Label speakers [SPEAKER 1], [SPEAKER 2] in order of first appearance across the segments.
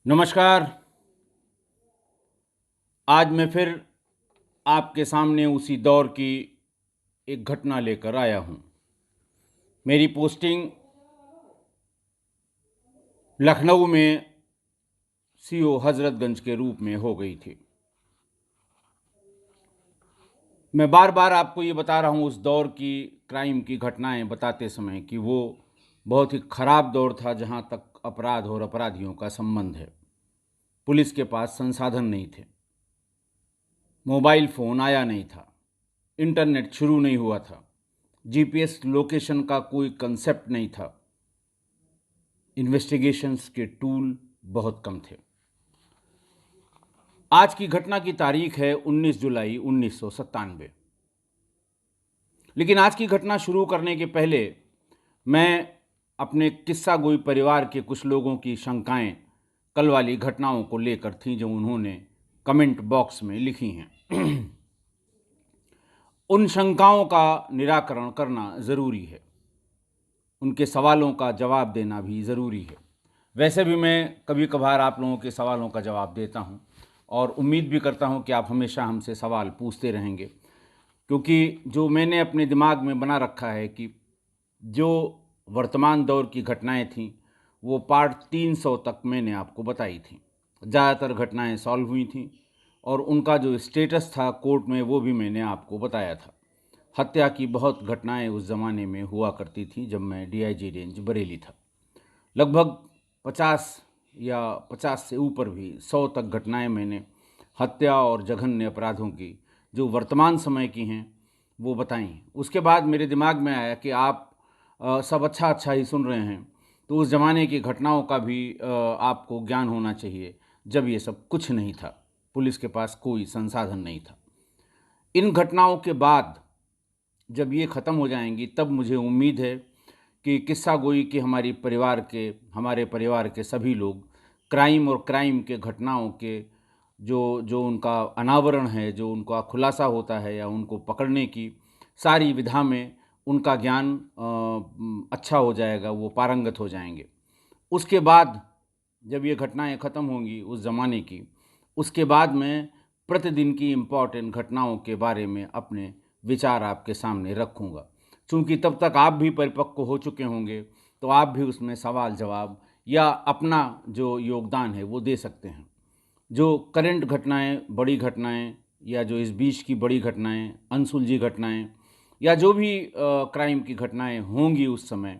[SPEAKER 1] नमस्कार। आज मैं फिर आपके सामने उसी दौर की एक घटना लेकर आया हूँ। मेरी पोस्टिंग लखनऊ में सीओ हज़रतगंज के रूप में हो गई थी। मैं बार बार आपको ये बता रहा हूँ उस दौर की क्राइम की घटनाएं बताते समय कि वो बहुत ही ख़राब दौर था जहाँ तक अपराध और अपराधियों का संबंध है। पुलिस के पास संसाधन नहीं थे, मोबाइल फ़ोन आया नहीं था, इंटरनेट शुरू नहीं हुआ था, जीपीएस लोकेशन का कोई कंसेप्ट नहीं था, इन्वेस्टिगेशंस के टूल बहुत कम थे। आज की घटना की तारीख है 19 जुलाई 1997। लेकिन आज की घटना शुरू करने के पहले मैं अपने किस्सा गोई परिवार के कुछ लोगों की शंकाएं कल वाली घटनाओं को लेकर थीं जो उन्होंने कमेंट बॉक्स में लिखी हैं। उन शंकाओं का निराकरण करना ज़रूरी है, उनके सवालों का जवाब देना भी ज़रूरी है। वैसे भी मैं कभी कभार आप लोगों के सवालों का जवाब देता हूं और उम्मीद भी करता हूं कि आप हमेशा हमसे सवाल पूछते रहेंगे, क्योंकि जो मैंने अपने दिमाग में बना रखा है कि जो वर्तमान दौर की घटनाएं थीं वो पार्ट 300 तक मैंने आपको बताई थी। ज़्यादातर घटनाएं सॉल्व हुई थीं और उनका जो स्टेटस था कोर्ट में वो भी मैंने आपको बताया था। हत्या की बहुत घटनाएं उस ज़माने में हुआ करती थी जब मैं डीआईजी रेंज बरेली था। लगभग 50 या 50 से ऊपर भी 100 तक घटनाएं मैंने हत्या और जघन्य अपराधों की जो वर्तमान समय की हैं वो बताई। उसके बाद मेरे दिमाग में आया कि आप सब अच्छा अच्छा ही सुन रहे हैं, तो उस ज़माने की घटनाओं का भी आपको ज्ञान होना चाहिए जब ये सब कुछ नहीं था, पुलिस के पास कोई संसाधन नहीं था। इन घटनाओं के बाद जब ये ख़त्म हो जाएंगी तब मुझे उम्मीद है कि किस्सा गोई के हमारे परिवार के सभी लोग क्राइम और क्राइम के घटनाओं के जो जो उनका अनावरण है, जो उनका खुलासा होता है या उनको पकड़ने की सारी विधा में उनका ज्ञान अच्छा हो जाएगा, वो पारंगत हो जाएंगे। उसके बाद जब ये घटनाएं ख़त्म होंगी उस ज़माने की, उसके बाद मैं प्रतिदिन की इम्पॉर्टेंट घटनाओं के बारे में अपने विचार आपके सामने रखूँगा। चूँकि तब तक आप भी परिपक्व हो चुके होंगे तो आप भी उसमें सवाल जवाब या अपना जो योगदान है वो दे सकते हैं। जो करंट घटनाएं, बड़ी घटनाएं या जो इस बीच की बड़ी घटनाएं, अनसुलझी घटनाएं या जो भी क्राइम की घटनाएं होंगी उस समय,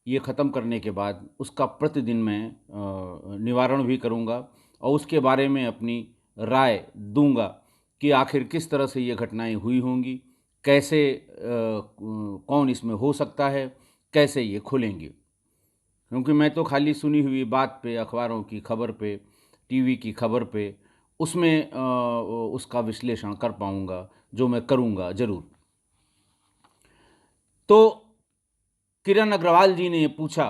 [SPEAKER 1] ये ख़त्म करने के बाद उसका प्रतिदिन मैं निवारण भी करूँगा और उसके बारे में अपनी राय दूंगा कि आखिर किस तरह से ये घटनाएं हुई होंगी, कैसे कौन इसमें हो सकता है, कैसे ये खुलेंगी। क्योंकि मैं तो खाली सुनी हुई बात पे, अखबारों की खबर पे, टीवी की खबर पे उसमें उसका विश्लेषण कर पाऊँगा, जो मैं करूँगा ज़रूर। तो किरण अग्रवाल जी ने पूछा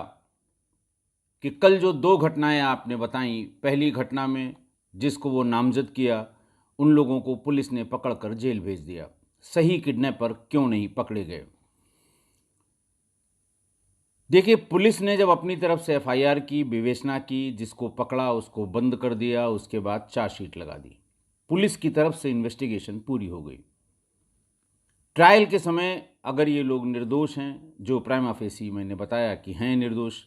[SPEAKER 1] कि कल जो दो घटनाएं आपने बताई, पहली घटना में जिसको वो नामजद किया उन लोगों को पुलिस ने पकड़कर जेल भेज दिया, सही किडनैपर क्यों नहीं पकड़े गए? देखिए, पुलिस ने जब अपनी तरफ से एफआईआर की, विवेचना की, जिसको पकड़ा उसको बंद कर दिया, उसके बाद चार्जशीट लगा दी। पुलिस की तरफ से इन्वेस्टिगेशन पूरी हो गई। ट्रायल के समय अगर ये लोग निर्दोष हैं, जो प्राइमा फेसी मैंने बताया कि हैं निर्दोष,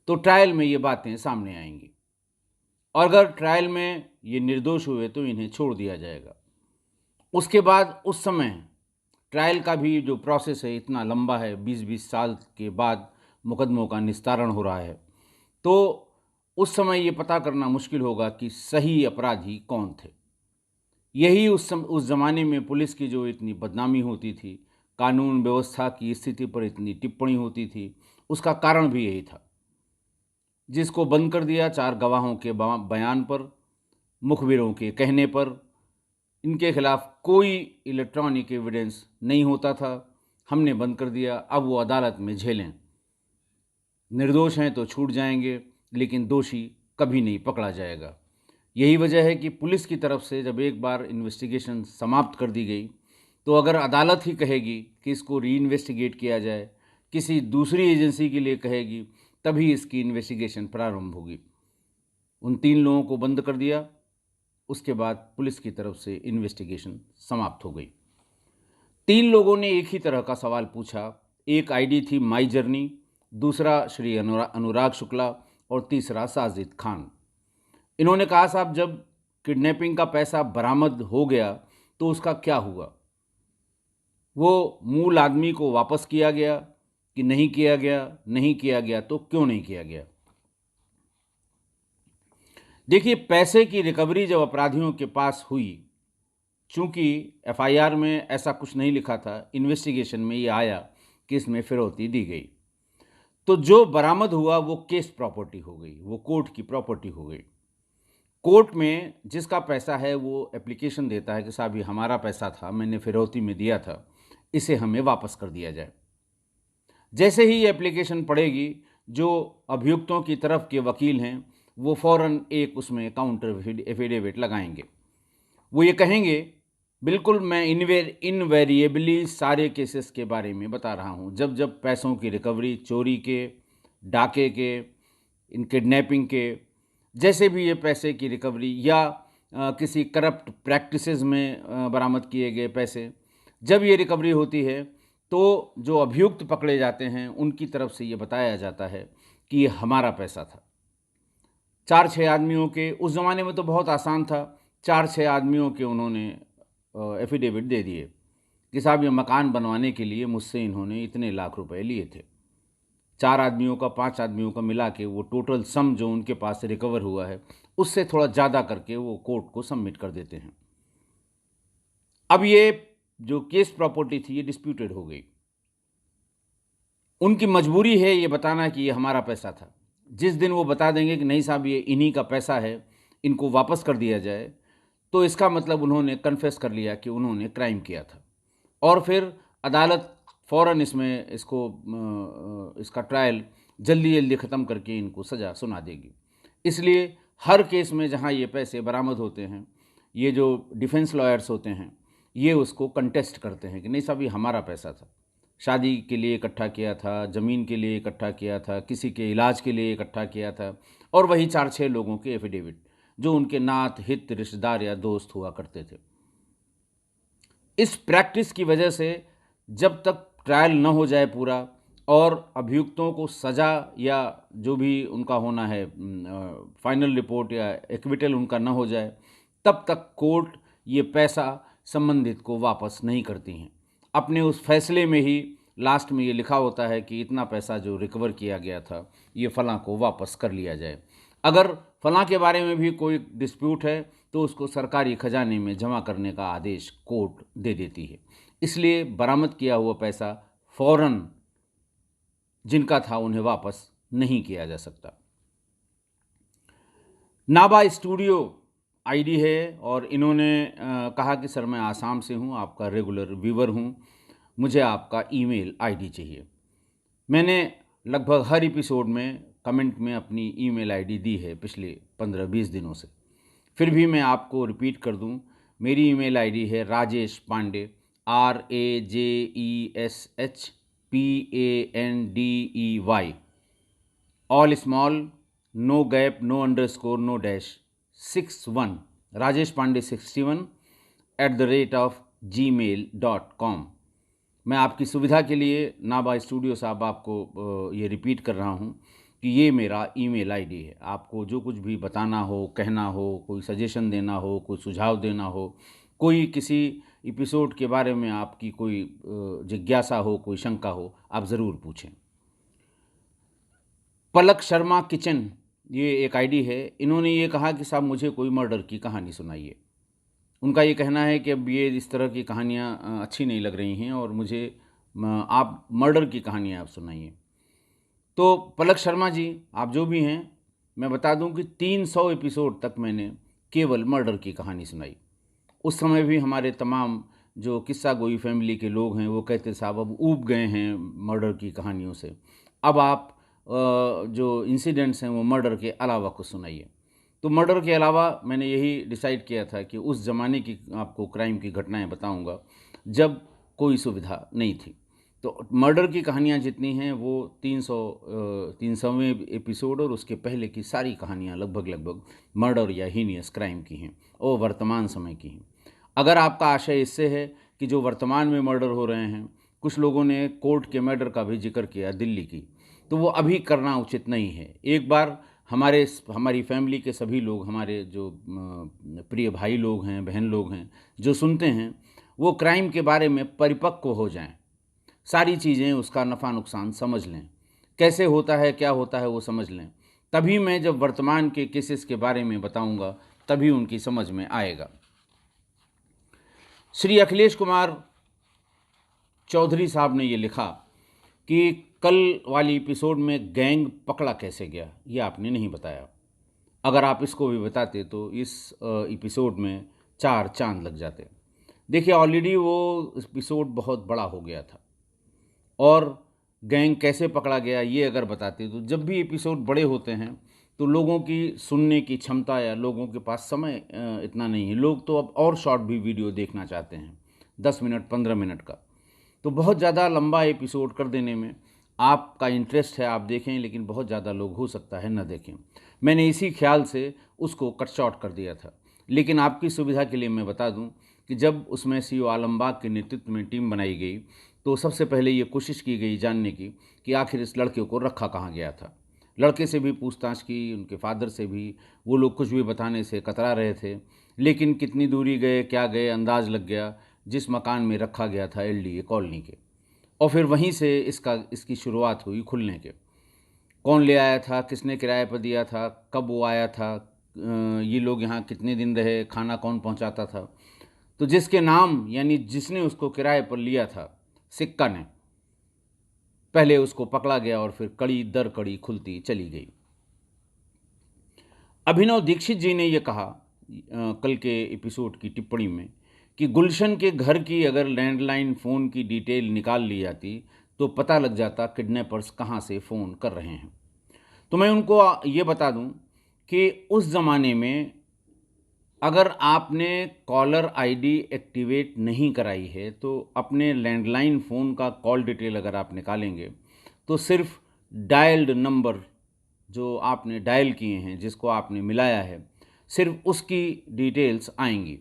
[SPEAKER 1] तो ट्रायल में ये बातें सामने आएंगी और अगर ट्रायल में ये निर्दोष हुए तो इन्हें छोड़ दिया जाएगा। उसके बाद उस समय ट्रायल का भी जो प्रोसेस है इतना लंबा है, 20-20 साल के बाद मुकदमों का निस्तारण हो रहा है, तो उस समय ये पता करना मुश्किल होगा कि सही अपराधी कौन थे। यही उस ज़माने में पुलिस की जो इतनी बदनामी होती थी, कानून व्यवस्था की स्थिति पर इतनी टिप्पणी होती थी, उसका कारण भी यही था। जिसको बंद कर दिया 4 गवाहों के बयान पर, मुखबिरों के कहने पर, इनके खिलाफ कोई इलेक्ट्रॉनिक एविडेंस नहीं होता था, हमने बंद कर दिया, अब वो अदालत में झेलें। निर्दोष हैं तो छूट जाएंगे, लेकिन दोषी कभी नहीं पकड़ा जाएगा। यही वजह है कि पुलिस की तरफ से जब एक बार इन्वेस्टिगेशन समाप्त कर दी गई, तो अगर अदालत ही कहेगी कि इसको री इन्वेस्टिगेट किया जाए, किसी दूसरी एजेंसी के लिए कहेगी, तभी इसकी इन्वेस्टिगेशन प्रारंभ होगी। उन 3 लोगों को बंद कर दिया। उसके बाद पुलिस की तरफ से इन्वेस्टिगेशन समाप्त हो गई। 3 लोगों ने एक ही तरह का सवाल पूछा। एक आईडी थी माई जर्नी, दूसरा श्री अनुराग शुक्ला और तीसरा साजिद खान। इन्होंने कहा, साहब जब किडनैपिंग का पैसा बरामद हो गया तो उसका क्या हुआ? वो मूल आदमी को वापस किया गया कि नहीं किया गया? नहीं किया गया तो क्यों नहीं किया गया? देखिए, पैसे की रिकवरी जब अपराधियों के पास हुई, चूंकि एफआईआर में ऐसा कुछ नहीं लिखा था, इन्वेस्टिगेशन में ये आया कि इसमें फिरौती दी गई, तो जो बरामद हुआ वो केस प्रॉपर्टी हो गई, वो कोर्ट की प्रॉपर्टी हो गई। कोर्ट में जिसका पैसा है वो एप्लीकेशन देता है कि साहब ये हमारा पैसा था, मैंने फिरौती में दिया था, इसे हमें वापस कर दिया जाए। जैसे ही ये एप्लीकेशन पड़ेगी, जो अभियुक्तों की तरफ के वकील हैं वो फ़ौरन एक उसमें काउंटर एफिडेविट लगाएंगे। वो ये कहेंगे, बिल्कुल मैं इनवेरिएबली सारे केसेस के बारे में बता रहा हूँ, जब जब पैसों की रिकवरी, चोरी के, डाके के, इन किडनैपिंग के, जैसे भी ये पैसे की रिकवरी या किसी करप्ट प्रैक्टिसेस में बरामद किए गए पैसे, जब ये रिकवरी होती है तो जो अभियुक्त पकड़े जाते हैं उनकी तरफ से ये बताया जाता है कि ये हमारा पैसा था। 4-6 आदमियों के, उस ज़माने में तो बहुत आसान था, 4-6 आदमियों के उन्होंने एफिडेविट दे दिए कि साहब ये मकान बनवाने के लिए मुझसे इन्होंने इतने लाख रुपए लिए थे। 4 आदमियों का, 5 आदमियों का मिला के वो टोटल सम जो उनके पास से रिकवर हुआ है उससे थोड़ा ज़्यादा करके वो कोर्ट को सबमिट कर देते हैं। अब ये जो केस प्रॉपर्टी थी ये डिस्प्यूटेड हो गई। उनकी मजबूरी है ये बताना कि ये हमारा पैसा था। जिस दिन वो बता देंगे कि नहीं साहब ये इन्हीं का पैसा है, इनको वापस कर दिया जाए, तो इसका मतलब उन्होंने कन्फेस कर लिया कि उन्होंने क्राइम किया था, और फिर अदालत फ़ौरन इसका ट्रायल जल्दी जल्दी ख़त्म करके इनको सज़ा सुना देगी। इसलिए हर केस में जहाँ ये पैसे बरामद होते हैं, ये जो डिफेंस लॉयर्स होते हैं ये उसको कंटेस्ट करते हैं कि नहीं साहब ये हमारा पैसा था, शादी के लिए इकट्ठा किया था, ज़मीन के लिए इकट्ठा किया था, किसी के इलाज के लिए इकट्ठा किया था, और वही 4-6 लोगों के एफिडेविट जो उनके नात, हित, रिश्तेदार या दोस्त हुआ करते थे। इस प्रैक्टिस की वजह से जब तक ट्रायल न हो जाए पूरा और अभियुक्तों को सज़ा या जो भी उनका होना है फाइनल रिपोर्ट या एक्विटल उनका न हो जाए, तब तक कोर्ट ये पैसा संबंधित को वापस नहीं करती हैं। अपने उस फैसले में ही लास्ट में ये लिखा होता है कि इतना पैसा जो रिकवर किया गया था ये फ़लाँ को वापस कर लिया जाए। अगर फ़लाँ के बारे में भी कोई डिस्प्यूट है तो उसको सरकारी खजाने में जमा करने का आदेश कोर्ट दे देती है। इसलिए बरामद किया हुआ पैसा फ़ौरन जिनका था उन्हें वापस नहीं किया जा सकता। नाबा स्टूडियो आईडी है और इन्होंने कहा कि सर मैं आसाम से हूँ, आपका रेगुलर व्यूवर हूँ, मुझे आपका ईमेल आईडी चाहिए। मैंने लगभग हर एपिसोड में कमेंट में अपनी ईमेल आईडी दी है पिछले 15-20 दिनों से, फिर भी मैं आपको रिपीट कर दूं, मेरी ईमेल आईडी है Rajesh Pandey RAJESHPANDEY, all small, no gap, no underscore, no dash, 61 Rajesh Pandey 61 @gmail.com। मैं आपकी सुविधा के लिए नाबा स्टूडियो साहब आपको ये रिपीट कर रहा हूँ कि ये मेरा ईमेल आईडी है। आपको जो कुछ भी बताना हो, कहना हो, कोई सजेशन देना हो, कोई सुझाव देना हो, कोई किसी एपिसोड के बारे में आपकी कोई जिज्ञासा हो, कोई शंका हो, आप ज़रूर पूछें। पलक शर्मा किचन ये एक आईडी है। इन्होंने ये कहा कि साहब मुझे कोई मर्डर की कहानी सुनाइए। उनका ये कहना है कि अब ये इस तरह की कहानियाँ अच्छी नहीं लग रही हैं और मुझे आप मर्डर की कहानियाँ आप सुनाइए। तो पलक शर्मा जी, आप जो भी हैं, मैं बता दूं कि 300 एपिसोड तक मैंने केवल मर्डर की कहानी सुनाई। उस समय भी हमारे तमाम जो किस्सा गोई फैमिली के लोग हैं वो कहते साहब अब ऊब गए हैं मर्डर की कहानियों से, अब आप जो इंसिडेंट्स हैं वो मर्डर के अलावा कुछ सुनाइए। तो मर्डर के अलावा मैंने यही डिसाइड किया था कि उस ज़माने की आपको क्राइम की घटनाएं बताऊंगा जब कोई सुविधा नहीं थी। तो मर्डर की कहानियाँ जितनी हैं वो 300वें एपिसोड और उसके पहले की सारी कहानियाँ लगभग मर्डर या हीनियस क्राइम की हैं और वर्तमान समय की हैं। अगर आपका आशय इससे है कि जो वर्तमान में मर्डर हो रहे हैं, कुछ लोगों ने कोर्ट के मर्डर का भी जिक्र किया दिल्ली की, तो वो अभी करना उचित नहीं है। एक बार हमारी फैमिली के सभी लोग, हमारे जो प्रिय भाई लोग हैं, बहन लोग हैं, जो सुनते हैं, वो क्राइम के बारे में परिपक्व हो जाएं, सारी चीज़ें, उसका नफ़ा नुकसान समझ लें, कैसे होता है, क्या होता है वो समझ लें। तभी मैं जब वर्तमान के केसेस के बारे में बताऊंगा, तभी उनकी समझ में आएगा। श्री अखिलेश कुमार चौधरी साहब ने ये लिखा कि कल वाली एपिसोड में गैंग पकड़ा कैसे गया, ये आपने नहीं बताया। अगर आप इसको भी बताते तो इस एपिसोड में 4 चांद लग जाते। देखिए, ऑलरेडी वो एपिसोड बहुत बड़ा हो गया था और गैंग कैसे पकड़ा गया ये अगर बताते तो जब भी एपिसोड बड़े होते हैं तो लोगों की सुनने की क्षमता या लोगों के पास समय इतना नहीं है। लोग तो अब और शॉर्ट भी वीडियो देखना चाहते हैं, 10 मिनट 15 मिनट का। तो बहुत ज़्यादा लंबा एपिसोड कर देने में आपका इंटरेस्ट है, आप देखें, लेकिन बहुत ज़्यादा लोग हो सकता है न देखें। मैंने इसी ख्याल से उसको कट शॉर्ट कर दिया था। लेकिन आपकी सुविधा के लिए मैं बता दूं कि जब उसमें सीओ आलमबाग के नेतृत्व में टीम बनाई गई तो सबसे पहले ये कोशिश की गई जानने की कि आखिर इस लड़के को रखा कहाँ गया था। लड़के से भी पूछताछ की, उनके फादर से भी। वो लोग कुछ भी बताने से कतरा रहे थे, लेकिन कितनी दूरी गए, क्या गए, अंदाज लग गया जिस मकान में रखा गया था, एलडीए कॉलोनी के। और फिर वहीं से इसकी शुरुआत हुई खुलने के। कौन ले आया था, किसने किराए पर दिया था, कब वो आया था, ये लोग यहाँ कितने दिन रहे, खाना कौन पहुँचाता था। तो जिसके नाम, यानी जिसने उसको किराए पर लिया था, सिक्का ने, पहले उसको पकड़ा गया और फिर कड़ी दर कड़ी खुलती चली गई। अभिनव दीक्षित जी ने यह कहा कल के एपिसोड की टिप्पणी में कि गुलशन के घर की अगर लैंडलाइन फ़ोन की डिटेल निकाल ली जाती तो पता लग जाता किडनैपर्स कहाँ से फ़ोन कर रहे हैं। तो मैं उनको ये बता दूं कि उस ज़माने में अगर आपने कॉलर आईडी एक्टिवेट नहीं कराई है तो अपने लैंडलाइन फ़ोन का कॉल डिटेल अगर आप निकालेंगे तो सिर्फ डायल्ड नंबर जो आपने डायल किए हैं, जिसको आपने मिलाया है, सिर्फ उसकी डिटेल्स आएंगी।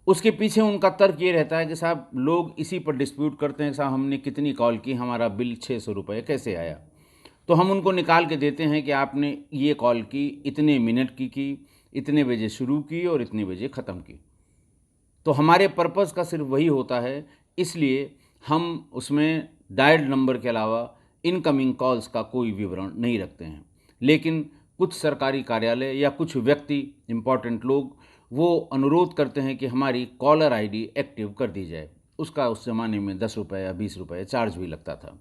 [SPEAKER 1] उसके पीछे उनका तर्क ये रहता है कि साहब लोग इसी पर डिस्प्यूट करते हैं, साहब हमने कितनी कॉल की, हमारा बिल 600 रुपये कैसे आया। तो हम उनको निकाल के देते हैं कि आपने ये कॉल की, इतने मिनट की, इतने बजे शुरू की और इतने बजे ख़त्म की। तो हमारे पर्पज़ का सिर्फ वही होता है, इसलिए हम उसमें डायल्ड नंबर के अलावा इनकमिंग कॉल्स का कोई विवरण नहीं रखते हैं। लेकिन कुछ सरकारी कार्यालय या कुछ व्यक्ति, इम्पॉर्टेंट लोग, वो अनुरोध करते हैं कि हमारी कॉलर आईडी एक्टिव कर दी जाए। उसका उस ज़माने में 10 रुपये या 20 रुपये चार्ज भी लगता था।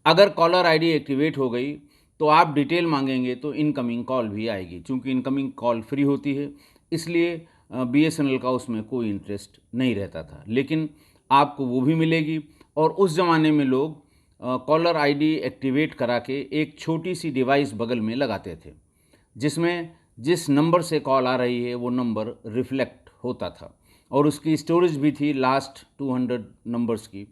[SPEAKER 1] अगर कॉलर आईडी एक्टिवेट हो गई तो आप डिटेल मांगेंगे तो इनकमिंग कॉल भी आएगी। चूँकि इनकमिंग कॉल फ्री होती है, इसलिए बीएसएनएल का उसमें कोई इंटरेस्ट नहीं रहता था, लेकिन आपको वो भी मिलेगी। और उस ज़माने में लोग कॉलर आईडी एक्टिवेट करा के एक छोटी सी डिवाइस बगल में लगाते थे, जिसमें जिस नंबर से कॉल आ रही है वो नंबर रिफ्लेक्ट होता था और उसकी स्टोरेज भी थी लास्ट 200 नंबर्स की।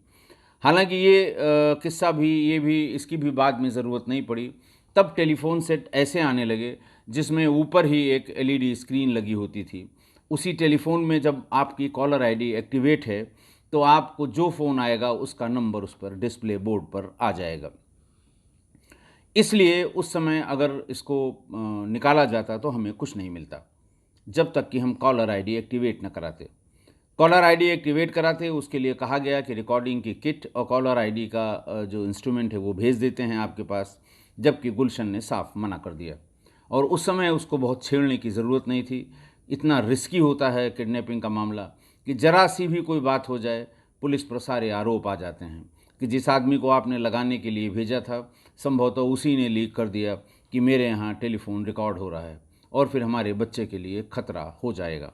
[SPEAKER 1] हालांकि ये किस्सा भी, ये भी, इसकी भी बाद में ज़रूरत नहीं पड़ी। तब टेलीफोन सेट ऐसे आने लगे जिसमें ऊपर ही एक एलईडी स्क्रीन लगी होती थी। उसी टेलीफोन में जब आपकी कॉलर आईडी एक्टिवेट है तो आपको जो फ़ोन आएगा उसका नंबर उस पर डिस्प्ले बोर्ड पर आ जाएगा। इसलिए उस समय अगर इसको निकाला जाता तो हमें कुछ नहीं मिलता, जब तक कि हम कॉलर आईडी एक्टिवेट न कराते। कॉलर आईडी एक्टिवेट कराते उसके लिए कहा गया कि रिकॉर्डिंग की किट और कॉलर आईडी का जो इंस्ट्रूमेंट है वो भेज देते हैं आपके पास, जबकि गुलशन ने साफ मना कर दिया। और उस समय उसको बहुत छेड़ने की ज़रूरत नहीं थी। इतना रिस्की होता है किडनैपिंग का मामला कि ज़रा सी भी कोई बात हो जाए, पुलिस पर सारे आरोप आ जाते हैं कि जिस आदमी को आपने लगाने के लिए भेजा था, संभवतः उसी ने लीक कर दिया कि मेरे यहाँ टेलीफोन रिकॉर्ड हो रहा है और फिर हमारे बच्चे के लिए खतरा हो जाएगा।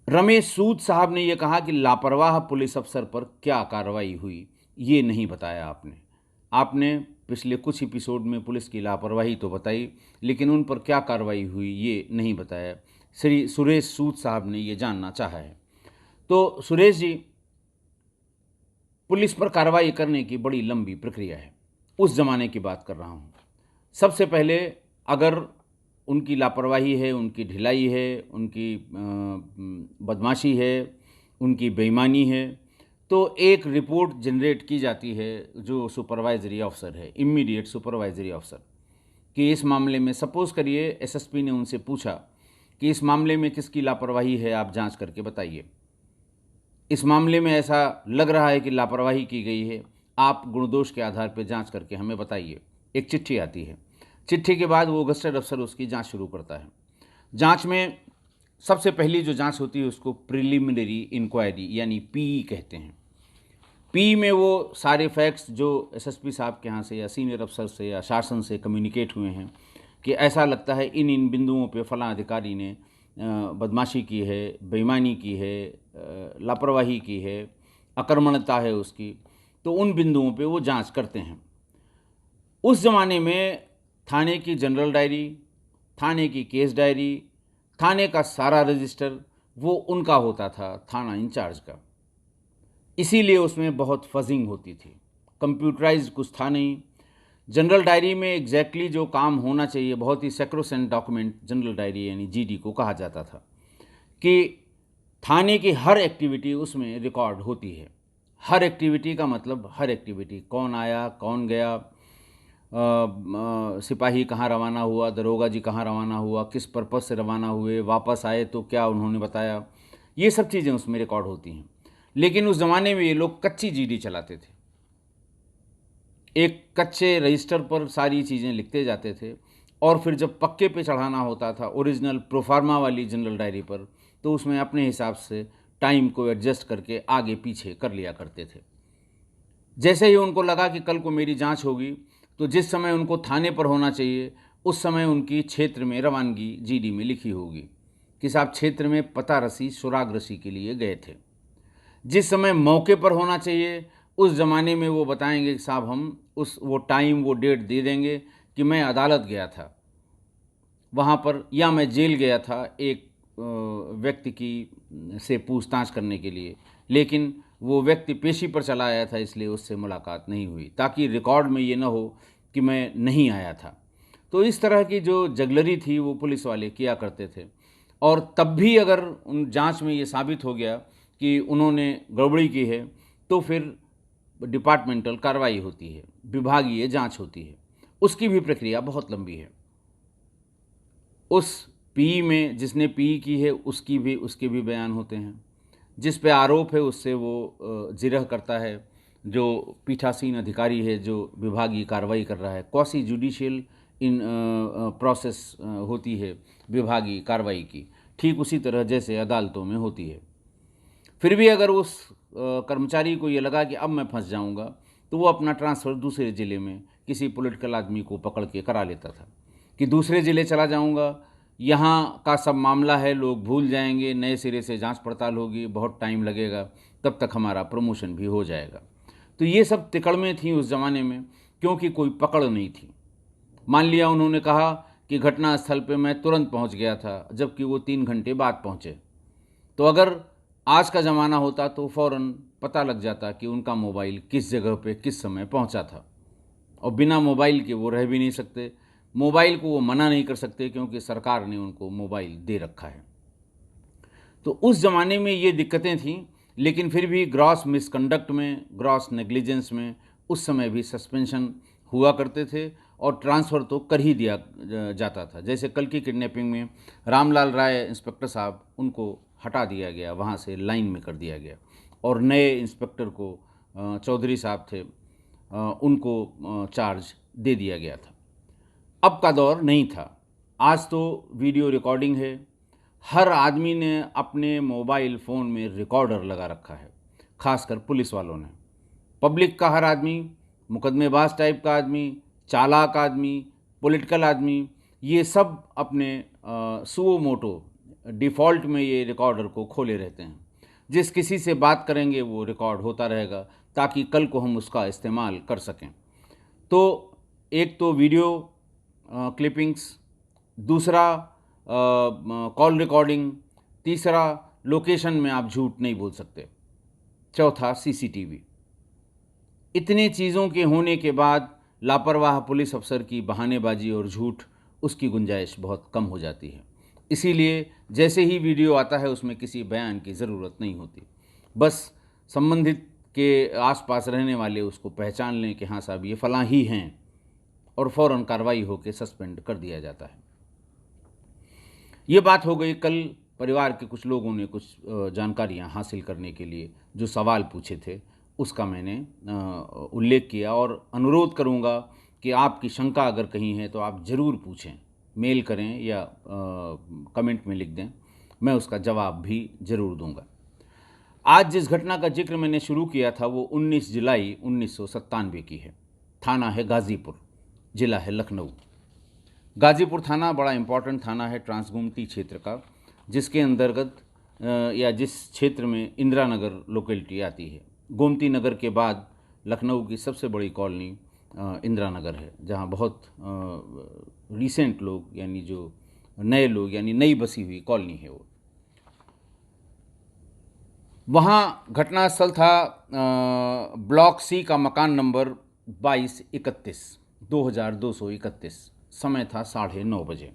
[SPEAKER 1] रमेश सूद साहब ने यह कहा कि लापरवाह पुलिस अफसर पर क्या कार्रवाई हुई, ये नहीं बताया आपने पिछले कुछ एपिसोड में पुलिस की लापरवाही तो बताई, लेकिन उन पर क्या कार्रवाई हुई ये नहीं बताया। श्री सुरेश सूद साहब ने ये जानना चाहा है। तो सुरेश जी, पुलिस पर कार्रवाई करने की बड़ी लंबी प्रक्रिया है। उस ज़माने की बात कर रहा हूँ। सबसे पहले अगर उनकी लापरवाही है, उनकी ढिलाई है, उनकी बदमाशी है, उनकी बेईमानी है, तो एक रिपोर्ट जनरेट की जाती है जो सुपरवाइजरी अफसर है, इमीडिएट सुपरवाइजरी अफसर, कि इस मामले में सपोज़ करिए एसएसपी ने उनसे पूछा कि इस मामले में किसकी लापरवाही है, आप जांच करके बताइए। इस मामले में ऐसा लग रहा है कि लापरवाही की गई है, आप गुणदोष के आधार पर जांच करके हमें बताइए। एक चिट्ठी आती है। चिट्ठी के बाद वो गस्टेड अफसर उसकी जांच शुरू करता है। जांच में सबसे पहली जो जांच होती है उसको प्रिलिमिनरी इंक्वायरी यानी पीई कहते हैं। पी में वो सारे फैक्ट्स जो एसएसपी साहब के यहाँ से या सीनियर अफसर से या शासन से कम्युनिकेट हुए हैं कि ऐसा लगता है इन इन बिंदुओं पे फलां अधिकारी ने बदमाशी की है, बेईमानी की है, लापरवाही की है, अकर्मण्यता है उसकी, तो उन बिंदुओं पे वो जांच करते हैं। उस ज़माने में थाने की जनरल डायरी, थाने की केस डायरी, थाने का सारा रजिस्टर वो उनका होता था, थाना इंचार्ज का। इसीलिए उसमें बहुत फजिंग होती थी। कंप्यूटराइज्ड कुछ था नहीं। जनरल डायरी में एग्जैक्टली जो काम होना चाहिए, बहुत ही सैक्रोसेंट डॉक्यूमेंट जनरल डायरी यानी जीडी को कहा जाता था, कि थाने की हर एक्टिविटी उसमें रिकॉर्ड होती है। हर एक्टिविटी का मतलब हर एक्टिविटी, कौन आया, कौन गया, सिपाही कहाँ रवाना हुआ, दरोगा जी कहाँ रवाना हुआ, किस पर्पज़ से रवाना हुए, वापस आए तो क्या उन्होंने बताया, ये सब चीज़ें उसमें रिकॉर्ड होती हैं। लेकिन उस ज़माने में ये लोग कच्ची जीडी चलाते थे। एक कच्चे रजिस्टर पर सारी चीज़ें लिखते जाते थे और फिर जब पक्के पे चढ़ाना होता था ओरिजिनल प्रोफार्मा वाली जनरल डायरी पर, तो उसमें अपने हिसाब से टाइम को एडजस्ट करके आगे पीछे कर लिया करते थे। जैसे ही उनको लगा कि कल को मेरी जांच होगी, तो जिस समय उनको थाने पर होना चाहिए उस समय उनकी क्षेत्र में रवानगी जीडी में लिखी होगी कि साहब क्षेत्र में पता रसी सुराग रसी के लिए गए थे। जिस समय मौके पर होना चाहिए उस ज़माने में वो बताएंगे कि साहब हम वो टाइम वो डेट दे देंगे कि मैं अदालत गया था वहाँ पर, या मैं जेल गया था एक व्यक्ति की से पूछताछ करने के लिए, लेकिन वो व्यक्ति पेशी पर चला आया था इसलिए उससे मुलाकात नहीं हुई, ताकि रिकॉर्ड में ये ना हो कि मैं नहीं आया था। तो इस तरह की जो जगलरी थी वो पुलिस वाले किया करते थे। और तब भी अगर उन जांच में ये साबित हो गया कि उन्होंने गड़बड़ी की है तो फिर डिपार्टमेंटल कार्रवाई होती है, विभागीय जांच होती है। उसकी भी प्रक्रिया बहुत लंबी है। उस पीई में जिसने पीई की है उसके भी बयान होते हैं। जिस पे आरोप है उससे वो जिरह करता है, जो पीठासीन अधिकारी है जो विभागीय कार्रवाई कर रहा है। क्वासी जुडिशियल इन प्रोसेस होती है विभागीय कार्रवाई की, ठीक उसी तरह जैसे अदालतों में होती है। फिर भी अगर उस कर्मचारी को ये लगा कि अब मैं फंस जाऊंगा, तो वो अपना ट्रांसफ़र दूसरे ज़िले में किसी पॉलिटिकल आदमी को पकड़ के करा लेता था कि दूसरे ज़िले चला जाऊंगा, यहाँ का सब मामला है, लोग भूल जाएंगे, नए सिरे से जांच पड़ताल होगी, बहुत टाइम लगेगा, तब तक हमारा प्रमोशन भी हो जाएगा। तो ये सब तिकड़में थीं उस ज़माने में, क्योंकि कोई पकड़ नहीं थी। मान लिया उन्होंने कहा कि घटनास्थल पे मैं तुरंत पहुंच गया था, जबकि वो 3 घंटे बाद पहुंचे, तो अगर आज का ज़माना होता तो फ़ौरन पता लग जाता कि उनका मोबाइल किस जगह पे किस समय पहुंचा था। और बिना मोबाइल के वो रह भी नहीं सकते। मोबाइल को वो मना नहीं कर सकते क्योंकि सरकार ने उनको मोबाइल दे रखा है। तो उस ज़माने में ये दिक्कतें थीं, लेकिन फिर भी ग्रॉस मिसकंडक्ट में, ग्रॉस नेग्लिजेंस में उस समय भी सस्पेंशन हुआ करते थे और ट्रांसफ़र तो कर ही दिया जाता था। जैसे कल की किडनैपिंग में रामलाल राय इंस्पेक्टर साहब, उनको हटा दिया गया, वहाँ से लाइन में कर दिया गया और नए इंस्पेक्टर को चौधरी साहब थे, उनको चार्ज दे दिया गया था। अब का दौर नहीं था। आज तो वीडियो रिकॉर्डिंग है। हर आदमी ने अपने मोबाइल फ़ोन में रिकॉर्डर लगा रखा है, खासकर पुलिस वालों ने। पब्लिक का हर आदमी, मुकदमेबाज टाइप का आदमी, चालाक आदमी, पॉलिटिकल आदमी, ये सब अपने सुओ मोटो डिफ़ॉल्ट में ये रिकॉर्डर को खोले रहते हैं। जिस किसी से बात करेंगे वो रिकॉर्ड होता रहेगा ताकि कल को हम उसका इस्तेमाल कर सकें। तो एक तो वीडियो क्लिपिंग्स, दूसरा कॉल रिकॉर्डिंग, तीसरा लोकेशन में आप झूठ नहीं बोल सकते, चौथा सीसीटीवी। इतने चीज़ों के होने के बाद लापरवाह पुलिस अफसर की बहानेबाजी और झूठ, उसकी गुंजाइश बहुत कम हो जाती है। इसीलिए जैसे ही वीडियो आता है उसमें किसी बयान की ज़रूरत नहीं होती, बस संबंधित के आसपास रहने वाले उसको पहचान लें कि हाँ साहब ये फ़लाँ ही हैं, और फ़ौरन कार्रवाई होकर सस्पेंड कर दिया जाता है। ये बात हो गई। कल परिवार के कुछ लोगों ने कुछ जानकारियाँ हासिल करने के लिए जो सवाल पूछे थे, उसका मैंने उल्लेख किया, और अनुरोध करूँगा कि आपकी शंका अगर कहीं है तो आप ज़रूर पूछें, मेल करें या कमेंट में लिख दें, मैं उसका जवाब भी ज़रूर दूंगा। आज जिस घटना का जिक्र मैंने शुरू किया था वो 19 जुलाई 1997 की है। थाना है गाज़ीपुर, ज़िला है लखनऊ। गाज़ीपुर थाना बड़ा इम्पॉर्टेंट थाना है ट्रांसगोमती क्षेत्र का, जिसके अंतर्गत या जिस क्षेत्र में इंदिरा नगर लोकेलिटी आती है। गोमती नगर के बाद लखनऊ की सबसे बड़ी कॉलोनी इंदिरा नगर है, जहाँ बहुत रीसेंट लोग यानी जो नए लोग यानी नई बसी हुई कॉलोनी है वो। वहाँ घटनास्थल था ब्लॉक सी का मकान नंबर 2231, 2231। समय था 9:30 बजे।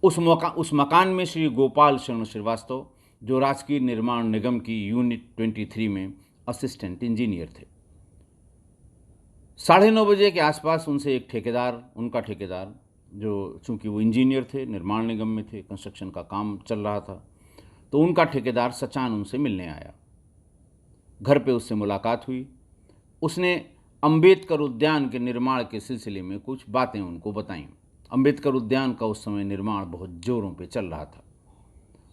[SPEAKER 1] उस मकान में श्री गोपाल शरण श्रीवास्तव, जो राजकीय निर्माण निगम की यूनिट 23 में असिस्टेंट इंजीनियर थे। 9:30 बजे के आसपास उनसे एक ठेकेदार, उनका ठेकेदार, जो चूंकि वो इंजीनियर थे, निर्माण निगम में थे, कंस्ट्रक्शन का काम चल रहा था, तो उनका ठेकेदार सचान उनसे मिलने आया। घर पे उससे मुलाकात हुई। उसने अंबेडकर उद्यान के निर्माण के सिलसिले में कुछ बातें उनको बताईं। अंबेडकर उद्यान का उस समय निर्माण बहुत जोरों पे चल रहा था।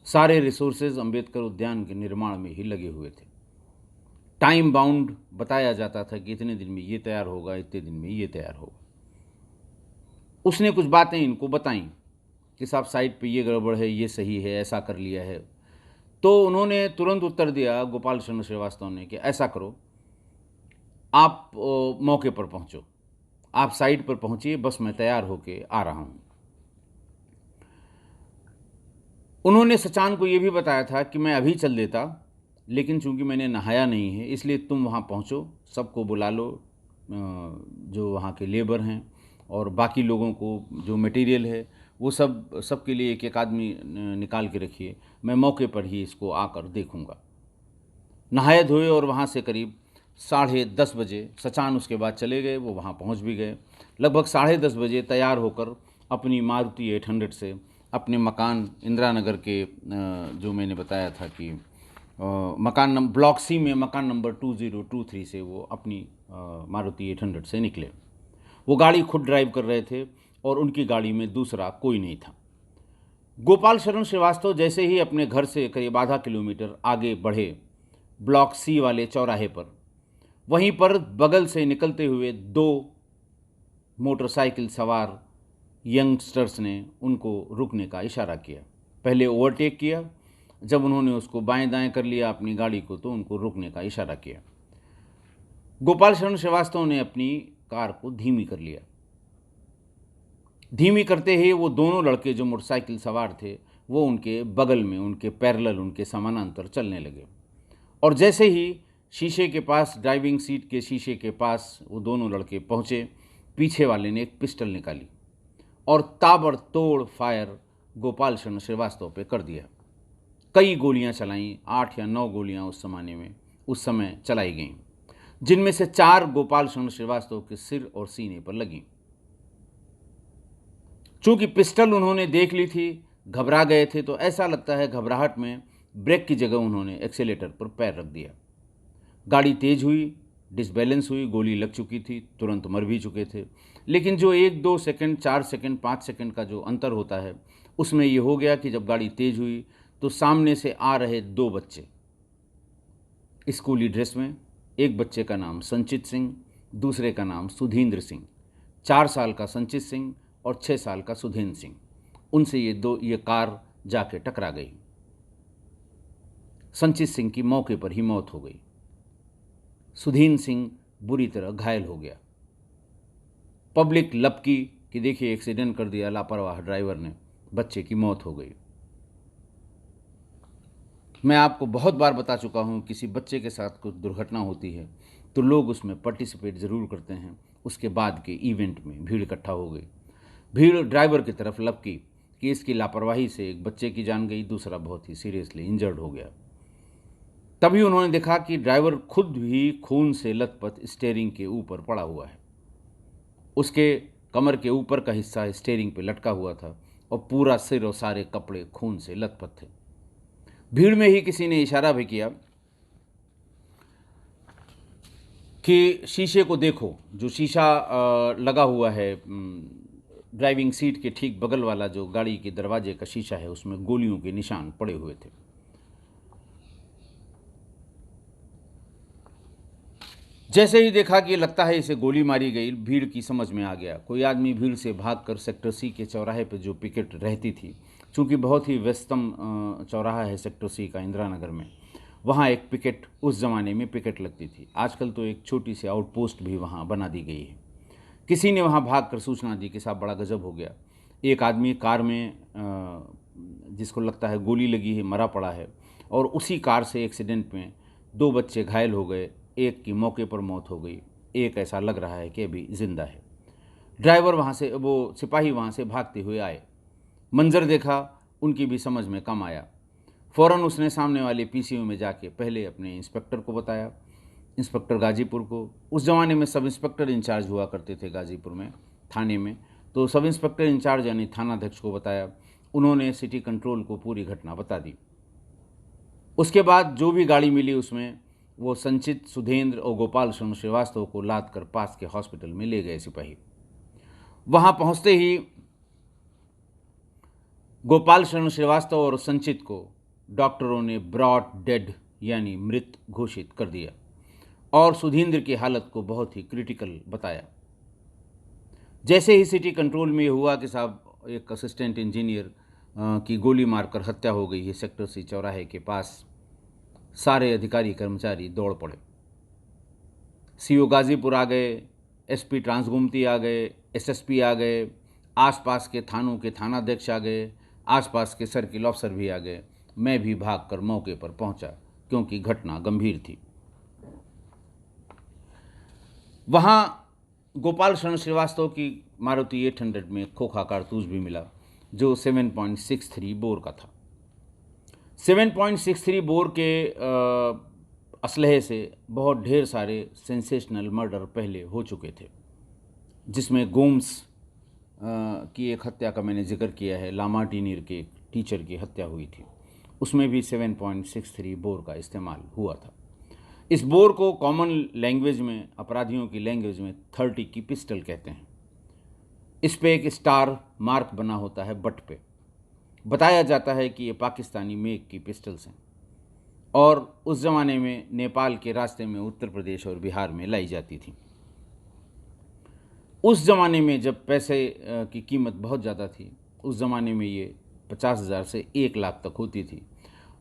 [SPEAKER 1] सारे रिसोर्सेज अंबेडकर उद्यान के निर्माण में ही लगे हुए थे। टाइम बाउंड बताया जाता था कि इतने दिन में ये तैयार होगा, इतने दिन में ये तैयार होगा। उसने कुछ बातें इनको बताईं कि साहब साइट पे ये गड़बड़ है, ये सही है, ऐसा कर लिया है। तो उन्होंने तुरंत उत्तर दिया, गोपाल चंद्र श्रीवास्तव ने, कि ऐसा करो, आप मौके पर पहुंचो, आप साइट पर पहुंचिए, बस मैं तैयार होके आ रहा हूं। उन्होंने सचान को ये भी बताया था कि मैं अभी चल देता, लेकिन चूंकि मैंने नहाया नहीं है इसलिए तुम वहाँ पहुँचो, सबको बुला लो, जो वहाँ के लेबर हैं और बाकी लोगों को जो मटेरियल है वो सबके लिए एक एक आदमी निकाल के रखिए, मैं मौके पर ही इसको आकर देखूँगा। नहाए धोए और वहाँ से करीब 10:30 बजे सचान उसके बाद चले गए। वो वहाँ पहुँच भी गए। लगभग 10:30 बजे तैयार होकर अपनी मारुति 800 से अपने मकान इंदिरा नगर के जो मैंने बताया था कि मकान नंबर ब्लॉक सी में मकान नंबर 2023 से वो अपनी मारुति 800 से निकले। वो गाड़ी खुद ड्राइव कर रहे थे और उनकी गाड़ी में दूसरा कोई नहीं था। गोपाल शरण श्रीवास्तव जैसे ही अपने घर से करीब आधा किलोमीटर आगे बढ़े ब्लॉक सी वाले चौराहे पर, वहीं पर बगल से निकलते हुए 2 मोटरसाइकिल सवार यंगस्टर्स ने उनको रुकने का इशारा किया। पहले ओवरटेक किया, जब उन्होंने उसको बाएं दाएं कर लिया अपनी गाड़ी को, तो उनको रुकने का इशारा किया। गोपाल शरण श्रीवास्तव ने अपनी कार को धीमी कर लिया। धीमी करते ही वो दोनों लड़के जो मोटरसाइकिल सवार थे वो उनके बगल में, उनके पैरेलल, उनके समानांतर चलने लगे। और जैसे ही शीशे के पास, ड्राइविंग सीट के शीशे के पास वो दोनों लड़के पहुँचे, पीछे वाले ने एक पिस्टल निकाली और ताबड़तोड़ फायर गोपाल शरण श्रीवास्तव पे कर दिया। कई गोलियां चलाईं, 8 या 9 गोलियां उस समय चलाई गईं, जिनमें से 4 गोपाल शरण श्रीवास्तव के सिर और सीने पर लगीं। चूंकि पिस्टल उन्होंने देख ली थी, घबरा गए थे, तो ऐसा लगता है घबराहट में ब्रेक की जगह उन्होंने एक्सेलेटर पर पैर रख दिया। गाड़ी तेज हुई, डिसबैलेंस हुई, गोली लग चुकी थी, तुरंत मर भी चुके थे। लेकिन जो 1-2 सेकंड, 4 सेकंड, 5 सेकंड का जो अंतर होता है, उसमें ये हो गया कि जब गाड़ी तेज हुई तो सामने से आ रहे 2 बच्चे स्कूली ड्रेस में, एक बच्चे का नाम संचित सिंह, दूसरे का नाम सुधींद्र सिंह। 4 साल का संचित सिंह और 6 साल का सुधींद्र सिंह। उनसे ये कार जाके टकरा गई। संचित सिंह की मौके पर ही मौत हो गई। सुधींद्र सिंह बुरी तरह घायल हो गया। पब्लिक लपकी कि देखिए एक्सीडेंट कर दिया लापरवाह ड्राइवर ने, बच्चे की मौत हो गई। मैं आपको बहुत बार बता चुका हूँ, किसी बच्चे के साथ कुछ दुर्घटना होती है तो लोग उसमें पार्टिसिपेट ज़रूर करते हैं। उसके बाद के इवेंट में भीड़ इकट्ठा हो गई। भीड़ ड्राइवर की तरफ लपकी कि इसकी लापरवाही से एक बच्चे की जान गई, दूसरा बहुत ही सीरियसली इंजर्ड हो गया। तभी उन्होंने देखा कि ड्राइवर खुद भी खून से लथपथ स्टीयरिंग के ऊपर पड़ा हुआ है। उसके कमर के ऊपर का हिस्सा स्टीयरिंग पे लटका हुआ था और पूरा सिर और सारे कपड़े खून से लथपथ थे। भीड़ में ही किसी ने इशारा भी किया कि शीशे को देखो। जो शीशा लगा हुआ है ड्राइविंग सीट के ठीक बगल वाला जो गाड़ी के दरवाजे का शीशा है, उसमें गोलियों के निशान पड़े हुए थे। जैसे ही देखा कि लगता है इसे गोली मारी गई, भीड़ की समझ में आ गया। कोई आदमी भीड़ से भागकर सेक्टर सी के चौराहे पर जो पिकेट रहती थी, चूँकि बहुत ही व्यस्तम चौराहा है सेक्टर सी का इंदिरा नगर में, वहाँ एक पिकेट, उस ज़माने में पिकेट लगती थी। आजकल तो एक छोटी सी आउटपोस्ट भी वहाँ बना दी गई है। किसी ने वहाँ भागकर सूचना दी कि साहब बड़ा गजब हो गया, एक आदमी कार में जिसको लगता है गोली लगी है मरा पड़ा है, और उसी कार से एक्सीडेंट में 2 बच्चे घायल हो गए, एक की मौके पर मौत हो गई, एक ऐसा लग रहा है कि अभी जिंदा है। ड्राइवर वहाँ से, वो सिपाही वहाँ से भागते हुए आए, मंजर देखा, उनकी भी समझ में कम आया। फ़ौरन उसने सामने वाले पीसीओ में जाके पहले अपने इंस्पेक्टर को बताया, इंस्पेक्टर गाजीपुर को। उस ज़माने में सब इंस्पेक्टर इंचार्ज हुआ करते थे गाजीपुर में थाने में, तो सब इंस्पेक्टर इंचार्ज यानी थानाध्यक्ष को बताया। उन्होंने सिटी कंट्रोल को पूरी घटना बता दी। उसके बाद जो भी गाड़ी मिली उसमें वो संचित, सुधेंद्र और गोपाल शरण श्रीवास्तव को लाद कर पास के हॉस्पिटल में ले गए सिपाही। वहाँ पहुँचते ही गोपाल शरण श्रीवास्तव और संचित को डॉक्टरों ने ब्रॉड डेड यानी मृत घोषित कर दिया और सुधींद्र की हालत को बहुत ही क्रिटिकल बताया। जैसे ही सिटी कंट्रोल में ये हुआ कि साहब एक असिस्टेंट इंजीनियर की गोली मारकर हत्या हो गई है सेक्टर सी चौराहे के पास, सारे अधिकारी कर्मचारी दौड़ पड़े। सीओ गाजीपुर आ गए, एसपी ट्रांसगोमती आ गए, एसएसपी आ गए, आसपास के थानों के थानाध्यक्ष आ गए, आसपास के सर्किल ऑफिसर भी आ गए। मैं भी भागकर मौके पर पहुंचा क्योंकि घटना गंभीर थी। वहां गोपाल शरण श्रीवास्तव की मारुति 800 में खोखा कारतूस भी मिला जो 7.63 बोर का था। 7.63 बोर के असलहे से बहुत ढेर सारे सेंसेशनल मर्डर पहले हो चुके थे, जिसमें गोम्स की एक हत्या का मैंने जिक्र किया है, लामार्टिनियर के एक टीचर की हत्या हुई थी, उसमें भी 7.63 बोर का इस्तेमाल हुआ था। इस बोर को कॉमन लैंग्वेज में, अपराधियों की लैंग्वेज में 30 की पिस्टल कहते हैं। इस पे एक स्टार मार्क बना होता है बट पे। बताया जाता है कि ये पाकिस्तानी मेक की पिस्टल्स हैं और उस ज़माने में नेपाल के रास्ते में उत्तर प्रदेश और बिहार में लाई जाती थी। उस ज़माने में जब पैसे की कीमत बहुत ज़्यादा थी, उस ज़माने में ये 50,000 से 1 लाख तक होती थी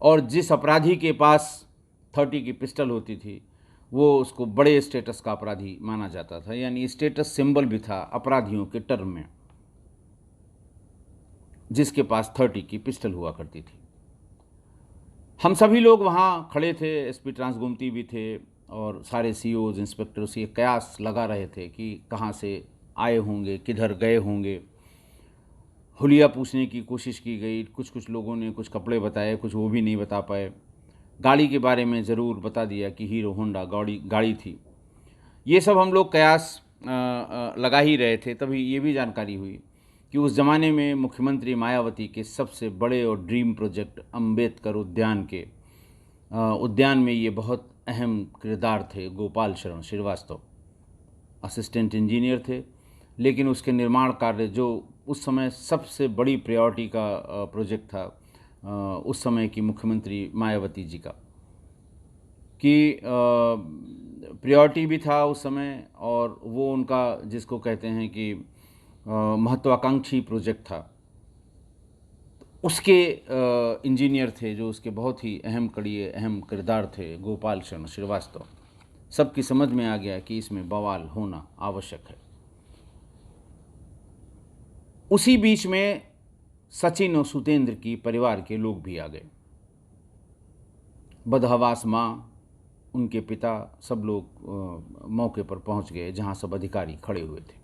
[SPEAKER 1] और जिस अपराधी के पास 30 की पिस्टल होती थी वो उसको बड़े स्टेटस का अपराधी माना जाता था, यानी स्टेटस सिंबल भी था अपराधियों के टर्म में, जिसके पास 30 की पिस्टल हुआ करती थी। हम सभी लोग वहाँ खड़े थे, एसपी ट्रांसगोमती भी थे और सारे सीओज, इंस्पेक्टर्स ये कयास लगा रहे थे कि कहाँ से आए होंगे, किधर गए होंगे। हुलिया पूछने की कोशिश की गई, कुछ लोगों ने कुछ कपड़े बताए, कुछ वो भी नहीं बता पाए। गाड़ी के बारे में ज़रूर बता दिया कि हीरो होंडा गाड़ी थी। ये सब हम लोग कयास लगा ही रहे थे। तभी ये भी जानकारी हुई कि उस ज़माने में मुख्यमंत्री मायावती के सबसे बड़े और ड्रीम प्रोजेक्ट अम्बेडकर उद्यान में ये बहुत अहम किरदार थे गोपाल शरण श्रीवास्तव। असिस्टेंट इंजीनियर थे, लेकिन उसके निर्माण कार्य जो उस समय सबसे बड़ी प्रायोरिटी का प्रोजेक्ट था उस समय की मुख्यमंत्री मायावती जी का, कि प्रायोरिटी भी था उस समय और वो उनका जिसको कहते हैं कि महत्वाकांक्षी प्रोजेक्ट था। उसके इंजीनियर थे जो उसके बहुत ही अहम किरदार थे गोपाल शरण श्रीवास्तव। सबकी समझ में आ गया कि इसमें बवाल होना आवश्यक है। उसी बीच में सचिन और सुतेंद्र की परिवार के लोग भी आ गए। बदहवास माँ, उनके पिता, सब लोग मौके पर पहुंच गए जहां सब अधिकारी खड़े हुए थे।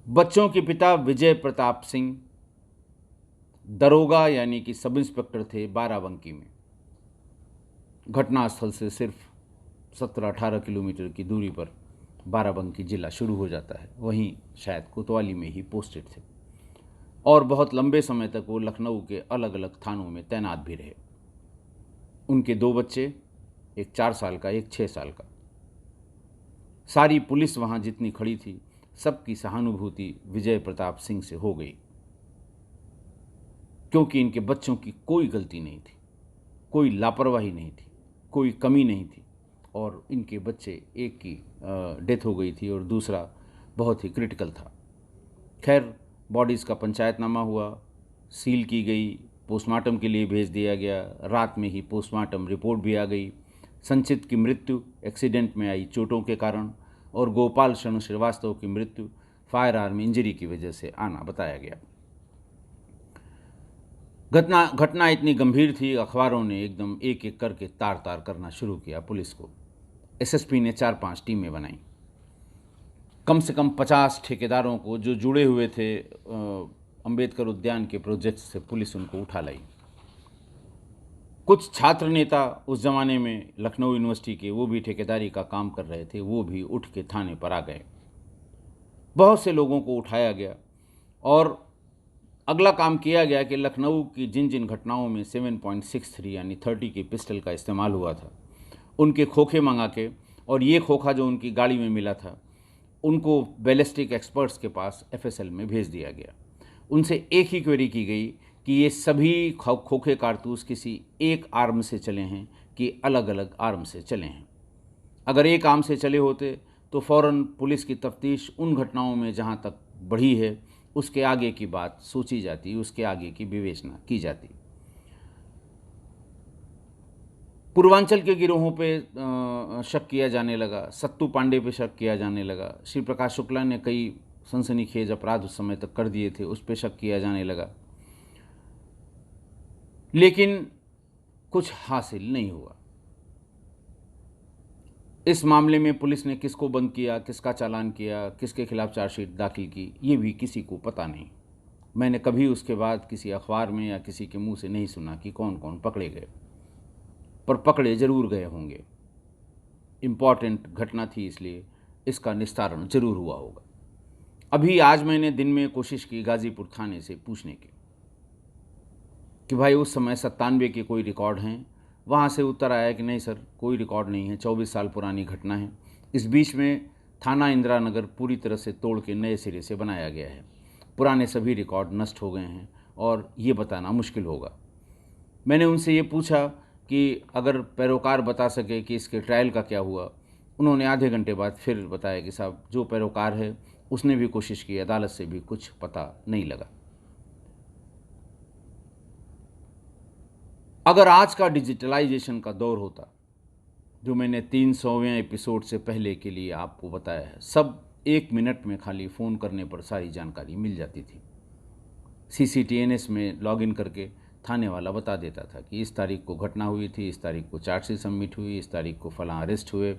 [SPEAKER 1] बच्चों के पिता विजय प्रताप सिंह दरोगा यानी कि सब इंस्पेक्टर थे बाराबंकी में। घटनास्थल से सिर्फ 17-18 किलोमीटर की दूरी पर बाराबंकी जिला शुरू हो जाता है, वहीं शायद कोतवाली में ही पोस्टेड थे और बहुत लंबे समय तक वो लखनऊ के अलग अलग थानों में तैनात भी रहे। उनके 2 बच्चे, एक 4 साल का, एक 6 साल का। सारी पुलिस वहाँ जितनी खड़ी थी, सबकी सहानुभूति विजय प्रताप सिंह से हो गई, क्योंकि इनके बच्चों की कोई गलती नहीं थी, कोई लापरवाही नहीं थी, कोई कमी नहीं थी और इनके बच्चे, एक की डेथ हो गई थी और दूसरा बहुत ही क्रिटिकल था। खैर, बॉडीज़ का पंचायतनामा हुआ, सील की गई, पोस्टमार्टम के लिए भेज दिया गया। रात में ही पोस्टमार्टम रिपोर्ट भी आ गई। संचित की मृत्यु एक्सीडेंट में आई चोटों के कारण और गोपाल शरण श्रीवास्तव की मृत्यु फायर आर्म इंजरी की वजह से आना बताया गया। घटना इतनी गंभीर थी, अखबारों ने एकदम एक एक करके तार तार करना शुरू किया पुलिस को। एसएसपी ने 4-5 टीमें बनाई। कम से कम 50 ठेकेदारों को जो जुड़े हुए थे अंबेडकर उद्यान के प्रोजेक्ट से, पुलिस उनको उठा लाई। कुछ छात्र नेता उस ज़माने में लखनऊ यूनिवर्सिटी के, वो भी ठेकेदारी का काम कर रहे थे, वो भी उठ के थाने पर आ गए। बहुत से लोगों को उठाया गया और अगला काम किया गया कि लखनऊ की जिन जिन घटनाओं में 7.63 यानी 30 की पिस्टल का इस्तेमाल हुआ था, उनके खोखे मंगा के, और ये खोखा जो उनकी गाड़ी में मिला था, उनको बैलिस्टिक एक्सपर्ट्स के पास एफएसएल में भेज दिया गया। उनसे एक ही क्वेरी की गई कि ये सभी खोखे कारतूस किसी एक आर्म से चले हैं कि अलग अलग आर्म से चले हैं। अगर एक आर्म से चले होते तो फ़ौरन पुलिस की तफ्तीश उन घटनाओं में जहाँ तक बढ़ी है उसके आगे की बात सोची जाती, उसके आगे की विवेचना की जाती। पूर्वांचल के गिरोहों पे शक किया जाने लगा, सत्तू पांडे पे शक किया जाने लगा। श्री प्रकाश शुक्ला ने कई सनसनीखेज अपराध उस समय तक कर दिए थे, उस पे शक किया जाने लगा, लेकिन कुछ हासिल नहीं हुआ। इस मामले में पुलिस ने किसको बंद किया, किसका चालान किया, किसके खिलाफ चार्जशीट दाखिल की, ये भी किसी को पता नहीं। मैंने कभी उसके बाद किसी अखबार में या किसी के मुंह से नहीं सुना कि कौन कौन पकड़े गए, पर पकड़े जरूर गए होंगे। इम्पॉर्टेंट घटना थी, इसलिए इसका निस्तारण जरूर हुआ होगा। अभी आज मैंने दिन में कोशिश की गाजीपुर थाने से पूछने की कि भाई उस समय 97 के कोई रिकॉर्ड हैं। वहाँ से उत्तर आया कि नहीं सर, कोई रिकॉर्ड नहीं है, 24 साल पुरानी घटना है। इस बीच में थाना इंदिरा नगर पूरी तरह से तोड़ के नए सिरे से बनाया गया है, पुराने सभी रिकॉर्ड नष्ट हो गए हैं और ये बताना मुश्किल होगा। मैंने उनसे ये पूछा कि अगर पैरोकार बता सके कि इसके ट्रायल का क्या हुआ। उन्होंने आधे घंटे बाद फिर बताया कि साहब जो पैरोकार है उसने भी कोशिश की, अदालत से भी कुछ पता नहीं लगा। अगर आज का डिजिटलाइजेशन का दौर होता, जो मैंने 300वें एपिसोड से पहले के लिए आपको बताया है, सब 1 मिनट में खाली फ़ोन करने पर सारी जानकारी मिल जाती थी। CCTNS में लॉगिन करके थाने वाला बता देता था कि इस तारीख को घटना हुई थी, इस तारीख को चार्जशीट सबमिट हुई, इस तारीख को फलां अरेस्ट हुए,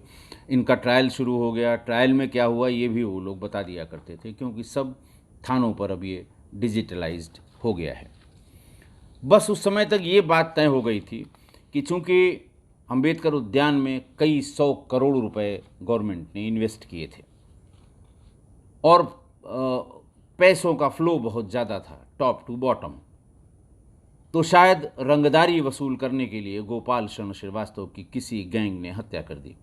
[SPEAKER 1] इनका ट्रायल शुरू हो गया, ट्रायल में क्या हुआ ये भी वो लोग बता दिया करते थे, क्योंकि सब थानों पर अब ये डिजिटलाइज्ड हो गया है। बस उस समय तक ये बात तय हो गई थी कि चूँकि अंबेडकर उद्यान में कई 100 करोड़ रुपए गवर्नमेंट ने इन्वेस्ट किए थे और पैसों का फ्लो बहुत ज़्यादा था टॉप टू बॉटम, तो शायद रंगदारी वसूल करने के लिए गोपाल शरण श्रीवास्तव की किसी गैंग ने हत्या कर दी।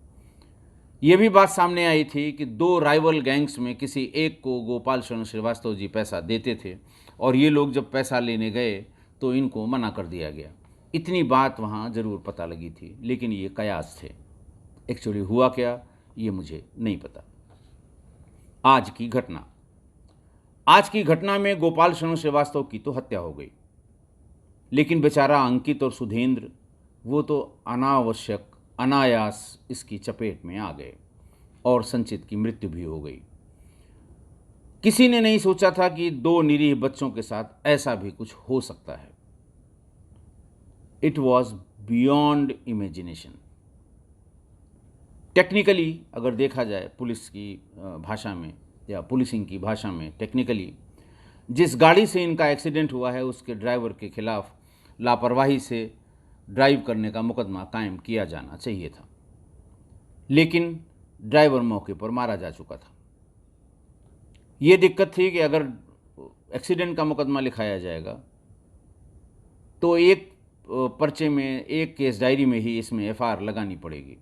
[SPEAKER 1] ये भी बात सामने आई थी कि 2 राइवल गैंग्स में किसी एक को गोपाल शरण श्रीवास्तव जी पैसा देते थे और ये लोग जब पैसा लेने गए तो इनको मना कर दिया गया। इतनी बात वहाँ ज़रूर पता लगी थी, लेकिन ये कयास थे। एक्चुअली हुआ क्या ये मुझे नहीं पता। आज की घटना में गोपाल शरण श्रीवास्तव की तो हत्या हो गई, लेकिन बेचारा अंकित और सुधेंद्र वो तो अनायास इसकी चपेट में आ गए और संचित की मृत्यु भी हो गई। किसी ने नहीं सोचा था कि 2 निरीह बच्चों के साथ ऐसा भी कुछ हो सकता है। It was beyond imagination. Technically अगर देखा जाए पुलिस की भाषा में या पुलिसिंग की भाषा में, टेक्निकली जिस गाड़ी से इनका एक्सीडेंट हुआ है उसके ड्राइवर के खिलाफ लापरवाही से ड्राइव करने का मुकदमा कायम किया जाना चाहिए था, लेकिन ड्राइवर मौके पर मारा जा चुका था। ये दिक्कत थी कि अगर एक्सीडेंट का मुकदमा लिखाया जाएगा तो एक पर्चे में, एक केस डायरी में ही इसमें एफआईआर लगानी पड़ेगी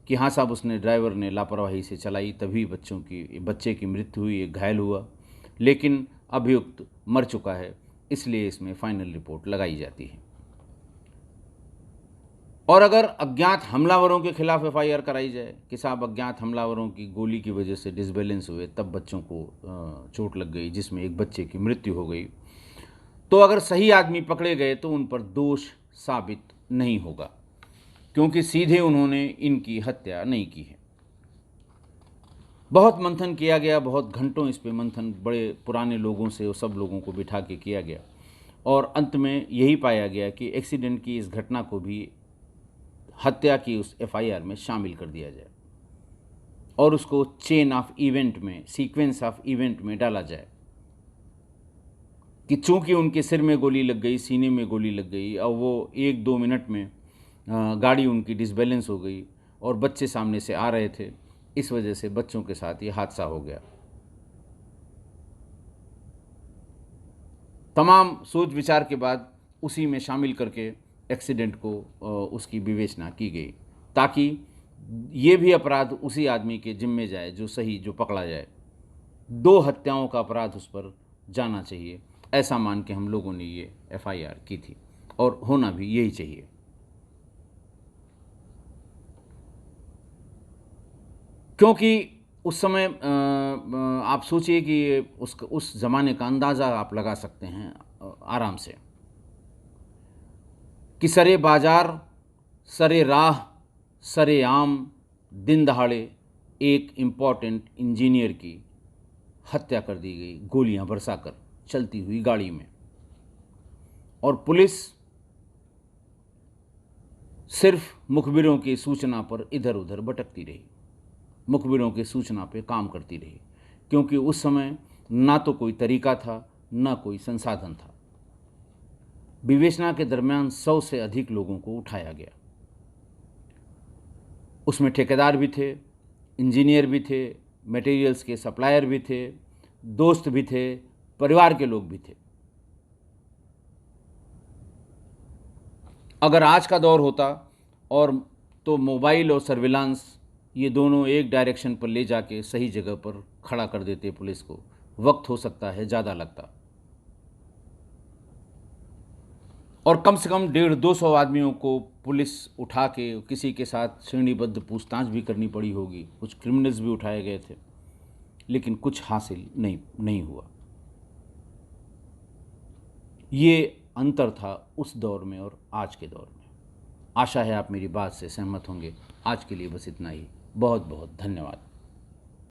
[SPEAKER 1] कि हाँ साहब, उसने ड्राइवर ने लापरवाही से चलाई, तभी बच्चे की मृत्यु हुई, एक घायल हुआ, लेकिन अभियुक्त मर चुका है, इसलिए इसमें फाइनल रिपोर्ट लगाई जाती है। और अगर अज्ञात हमलावरों के खिलाफ एफआईआर कराई जाए कि साहब अज्ञात हमलावरों की गोली की वजह से डिसबैलेंस हुए, तब बच्चों को चोट लग गई, जिसमें एक बच्चे की मृत्यु हो गई, तो अगर सही आदमी पकड़े गए तो उन पर दोष साबित नहीं होगा, क्योंकि सीधे उन्होंने इनकी हत्या नहीं की है। बहुत मंथन किया गया, बहुत घंटों इस पे मंथन बड़े पुराने लोगों से, सब लोगों को बिठा के किया गया, और अंत में यही पाया गया कि एक्सीडेंट की इस घटना को भी हत्या की उस एफआईआर में शामिल कर दिया जाए और उसको चेन ऑफ इवेंट में, सीक्वेंस ऑफ इवेंट में डाला जाए कि चूंकि उनके सिर में गोली लग गई, सीने में गोली लग गई, और वो 1-2 मिनट में गाड़ी उनकी डिसबैलेंस हो गई और बच्चे सामने से आ रहे थे, इस वजह से बच्चों के साथ ये हादसा हो गया। तमाम सोच विचार के बाद उसी में शामिल करके एक्सीडेंट को उसकी विवेचना की गई, ताकि ये भी अपराध उसी आदमी के जिम्मे जाए जो पकड़ा जाए। 2 हत्याओं का अपराध उस पर जाना चाहिए, ऐसा मान के हम लोगों ने ये एफआईआर की थी, और होना भी यही चाहिए। क्योंकि उस समय आप सोचिए कि उस ज़माने का अंदाज़ा आप लगा सकते हैं आराम से कि सरे बाजार, सरे राह, सरे आम, दिन दहाड़े एक इम्पॉर्टेंट इंजीनियर की हत्या कर दी गई, गोलियां बरसाकर चलती हुई गाड़ी में, और पुलिस सिर्फ मुखबिरों की सूचना पर इधर उधर भटकती रही, मुखबिरों की सूचना पे काम करती रही, क्योंकि उस समय ना तो कोई तरीका था, ना कोई संसाधन था। विवेचना के दरमियान 100 से अधिक लोगों को उठाया गया। उसमें ठेकेदार भी थे, इंजीनियर भी थे, मटेरियल्स के सप्लायर भी थे, दोस्त भी थे, परिवार के लोग भी थे। अगर आज का दौर होता और तो मोबाइल और सर्विलांस ये दोनों एक डायरेक्शन पर ले जाके सही जगह पर खड़ा कर देते पुलिस को, वक्त हो सकता है ज़्यादा लगता, और कम से कम 150-200 आदमियों को पुलिस उठा के किसी के साथ श्रेणीबद्ध पूछताछ भी करनी पड़ी होगी। कुछ क्रिमिनल्स भी उठाए गए थे, लेकिन कुछ हासिल नहीं हुआ। ये अंतर था उस दौर में और आज के दौर में। आशा है आप मेरी बात से सहमत होंगे। आज के लिए बस इतना ही। बहुत बहुत धन्यवाद।